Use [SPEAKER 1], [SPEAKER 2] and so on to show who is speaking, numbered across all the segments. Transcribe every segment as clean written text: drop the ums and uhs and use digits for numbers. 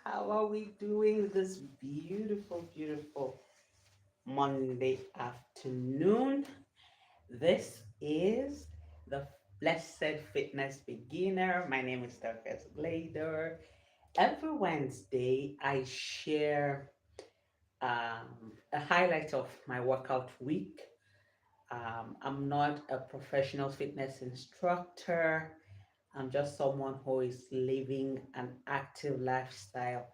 [SPEAKER 1] How are we doing this beautiful, beautiful Monday afternoon? This is the Blessed Fitness Beginner. My name is Dr. Glader. Every Wednesday, I share a highlight of my workout week. I'm not a professional fitness instructor. I'm just someone who is living an active lifestyle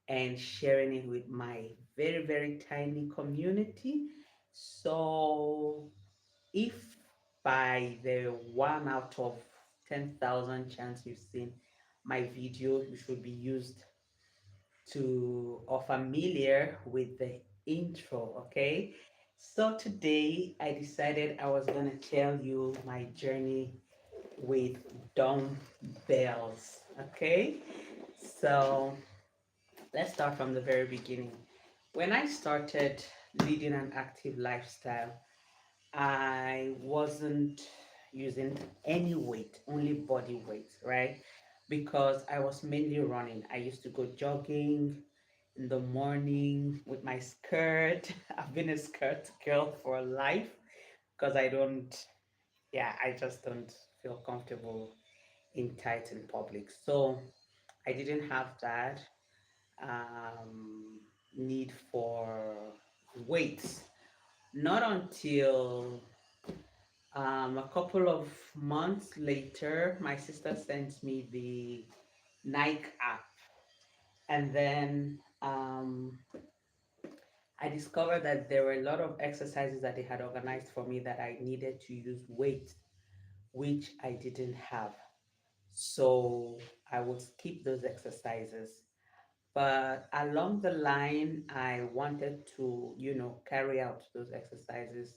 [SPEAKER 1] and sharing it with my very, very tiny community. So, if by the 1 out of 10,000 chance you've seen my video, you should be used to or familiar with the intro, okay? So, today I decided I was going to tell you my journey with dumbbells, okay? So, let's start from the very beginning. When I started leading an active lifestyle, I wasn't using any weight, only body weight, right? Because I was mainly running. I used to go jogging in the morning with my skirt. I've been a skirt girl for life because I just don't feel comfortable in tight in public. So I didn't have that need for weights. Not until a couple of months later, my sister sent me the Nike app, and then I discovered that there were a lot of exercises that they had organized for me that I needed to use weight, which I didn't have. So I would skip those exercises. But along the line, I wanted to, carry out those exercises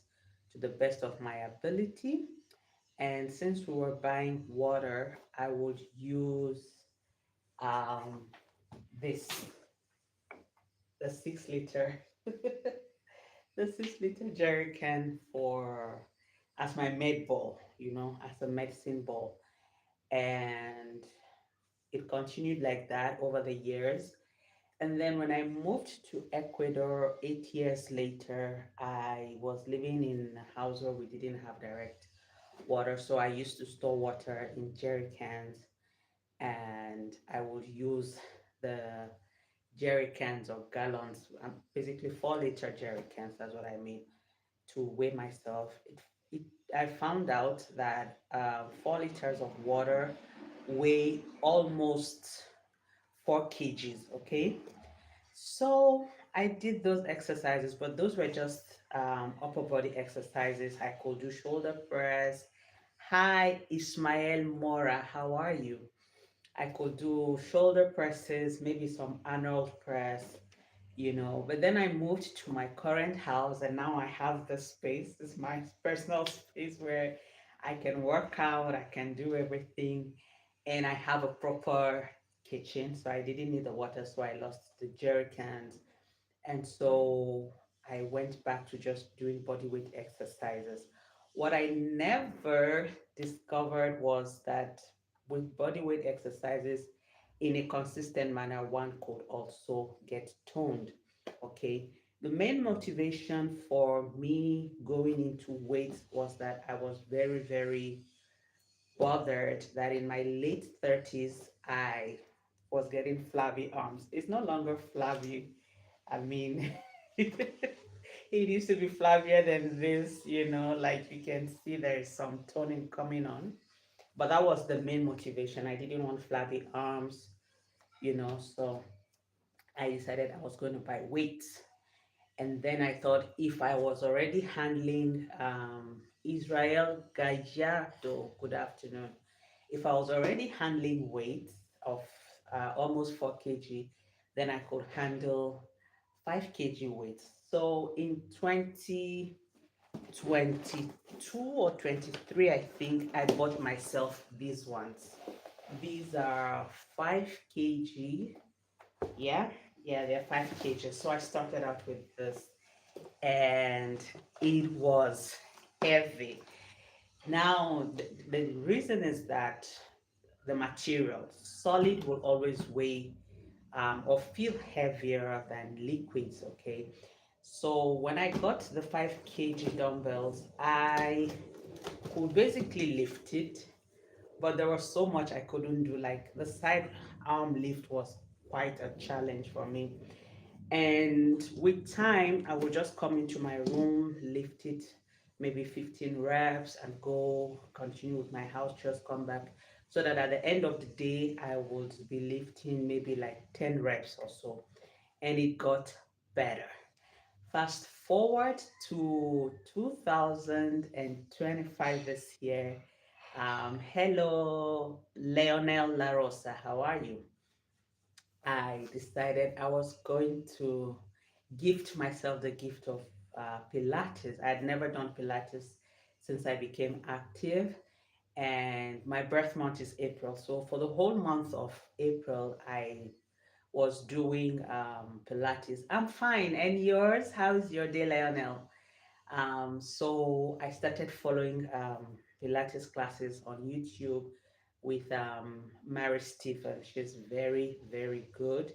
[SPEAKER 1] to the best of my ability. And since we were buying water, I would use um, this, the 6 liter, the 6 liter jerry can for as my med ball, as a medicine ball. And it continued like that over the years. And then when I moved to Ecuador 8 years later, I was living in a house where we didn't have direct water. So I used to store water in jerry cans, and I would use the jerry cans or gallons, basically 4 liter jerry cans, that's what I mean, to weigh myself. I found out that 4 liters of water weigh almost 4 kgs, okay? So I did those exercises, but those were just upper body exercises. I could do shoulder press. Hi, Ismael Mora, how are you? I could do shoulder presses, maybe some Arnold press, But then I moved to my current house, and now I have this space. This is my personal space where I can work out, I can do everything, and I have a proper kitchen. So I didn't need the water, so I lost the jerry cans. And so I went back to just doing body weight exercises. What I never discovered was that with body weight exercises in a consistent manner, one could also get toned. Okay. The main motivation for me going into weights was that I was very, very bothered that in my late 30s, I was getting flabby arms. It's no longer flabby. I mean, it used to be flabbier than this, like you can see there is some toning coming on. But that was the main motivation. I didn't want flabby arms, so I decided I was going to buy weights. And then I thought if I was already handling Israel Gallardo, good afternoon. If I was already handling weights of almost 4 kg, then I could handle 5 kg weights. So in 2022 or 23, I think I bought myself these ones. These are 5 kg. Yeah, yeah, they're 5 kg. So I started out with this, and it was heavy. Now, the reason is that the material, solid will always weigh or feel heavier than liquids. Okay, so when I got the 5 kg dumbbells, I could basically lift it, but there was so much I couldn't do. Like the side arm lift was quite a challenge for me. And with time, I would just come into my room, lift it, maybe 15 reps, and go continue with my house chest, come back. So that at the end of the day, I would be lifting maybe like 10 reps or so. And it got better. Fast forward to 2025 this year. Hello, Leonel La Rosa. How are you? I decided I was going to gift myself the gift of Pilates. I had never done Pilates since I became active, and my birth month is April. So for the whole month of April, I was doing Pilates. I'm fine. And yours? How's your day, Lionel? So I started following Pilates classes on YouTube with Mary Stephen. She's very, very good.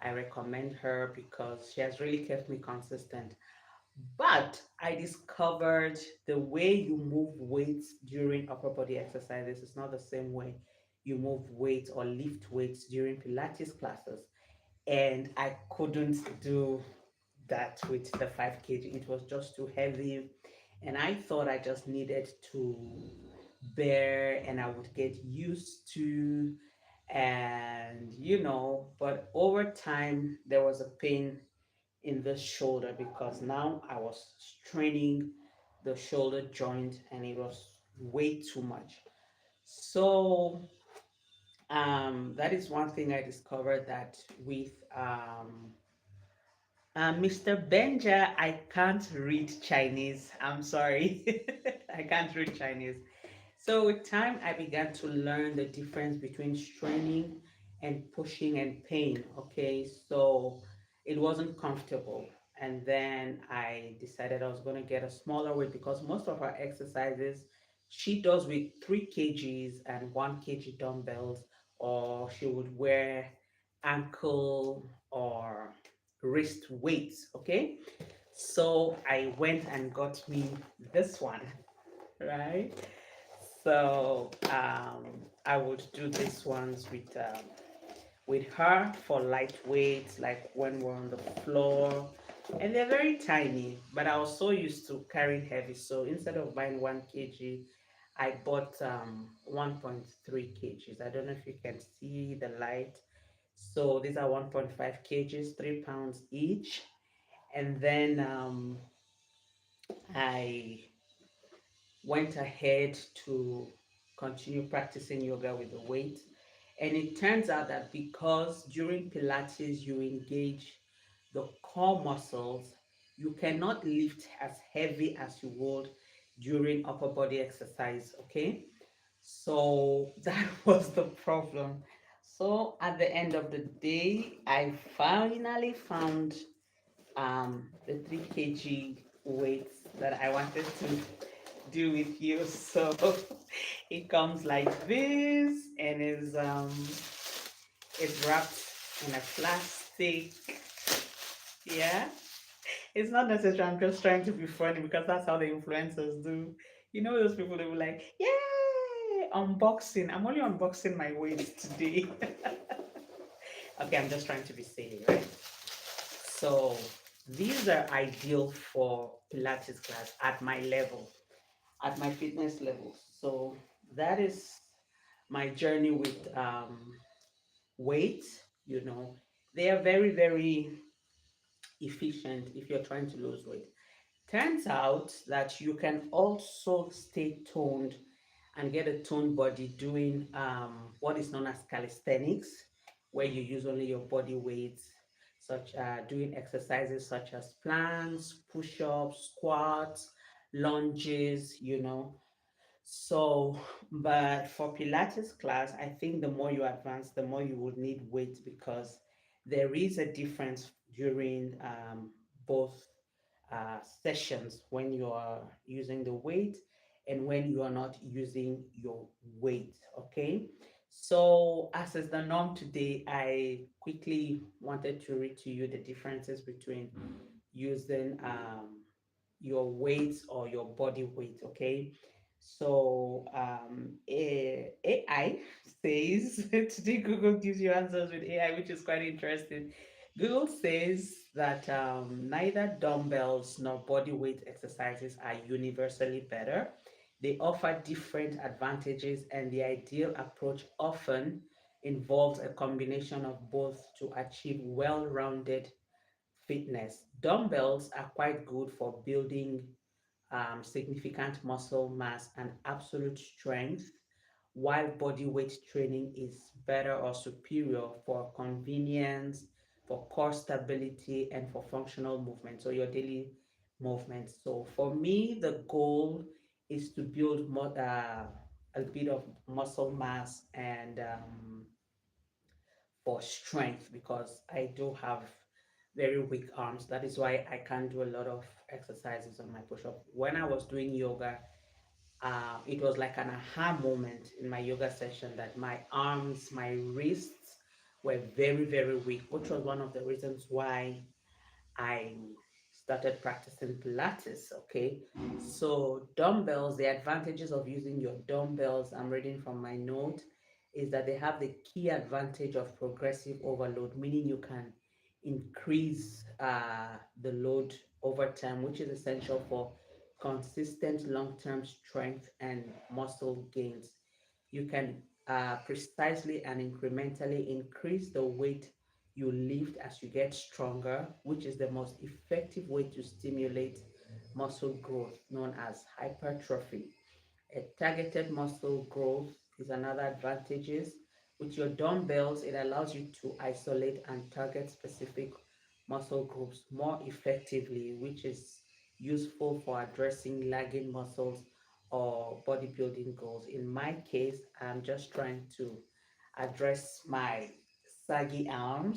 [SPEAKER 1] I recommend her because she has really kept me consistent. But I discovered the way you move weights during upper body exercises is not the same way you move weights or lift weights during Pilates classes. And I couldn't do that with the 5 kg. It was just too heavy. And I thought I just needed to bear and I would get used to. And, but over time, there was a pain in the shoulder because now I was straining the shoulder joint and it was way too much. So, that is one thing I discovered that with Mr. Benja, I can't read Chinese. I'm sorry. I can't read Chinese. So with time, I began to learn the difference between straining and pushing and pain. Okay, so it wasn't comfortable. And then I decided I was going to get a smaller weight because most of our exercises she does with 3 kgs and 1 kg dumbbells, or she would wear ankle or wrist weights. Okay, so I went and got me this one, right? So I would do these ones with her for lightweight, like when we're on the floor. And they're very tiny, but I was so used to carrying heavy. So instead of buying 1 kg, I bought 1.3 kgs. I don't know if you can see the light. So these are 1.5 kgs, 3 pounds each. And then I went ahead to continue practicing yoga with the weight. And it turns out that because during Pilates you engage the core muscles, you cannot lift as heavy as you would during upper body exercise. Okay. So that was the problem. So at the end of the day, I finally found the 3 kg weights that I wanted to do with you. So it comes like this and is wrapped in a plastic. Yeah. It's not necessary. I'm just trying to be funny because that's how the influencers do. You know those people that were like, yay, unboxing. I'm only unboxing my weights today. Okay, I'm just trying to be silly, right? So these are ideal for Pilates class at my level, at my fitness level. So that is my journey with weight. You know, they are very, very efficient if you're trying to lose weight. Turns out that you can also stay toned and get a toned body doing what is known as calisthenics, where you use only your body weights, such doing exercises such as planks, push-ups, squats, lunges, So, but for Pilates class, I think the more you advance, the more you would need weight because there is a difference during both sessions when you are using the weight and when you are not using your weight. Okay. So, as is the norm today, I quickly wanted to read to you the differences between using your weight or your body weight. Okay, so AI says today Google gives you answers with AI, which is quite interesting. Google says that neither dumbbells nor body weight exercises are universally better. They offer different advantages, and the ideal approach often involves a combination of both to achieve well rounded fitness. Dumbbells are quite good for building significant muscle mass and absolute strength, while body weight training is better or superior for convenience, for core stability, and for functional movement, so your daily movement. So for me, the goal is to build more, a bit of muscle mass and for strength because I do have very weak arms. That is why I can't do a lot of exercises on my push up. When I was doing yoga, it was like an aha moment in my yoga session that my arms, my wrists were very, very weak, which was one of the reasons why I started practicing Pilates. Okay, so dumbbells, the advantages of using your dumbbells, I'm reading from my note, is that they have the key advantage of progressive overload, meaning you can increase the load over time, which is essential for consistent long term strength and muscle gains. You can precisely and incrementally increase the weight you lift as you get stronger, which is the most effective way to stimulate muscle growth, known as hypertrophy. A targeted muscle growth is another advantages. With your dumbbells, it allows you to isolate and target specific muscle groups more effectively, which is useful for addressing lagging muscles or bodybuilding goals. In my case, I'm just trying to address my saggy arms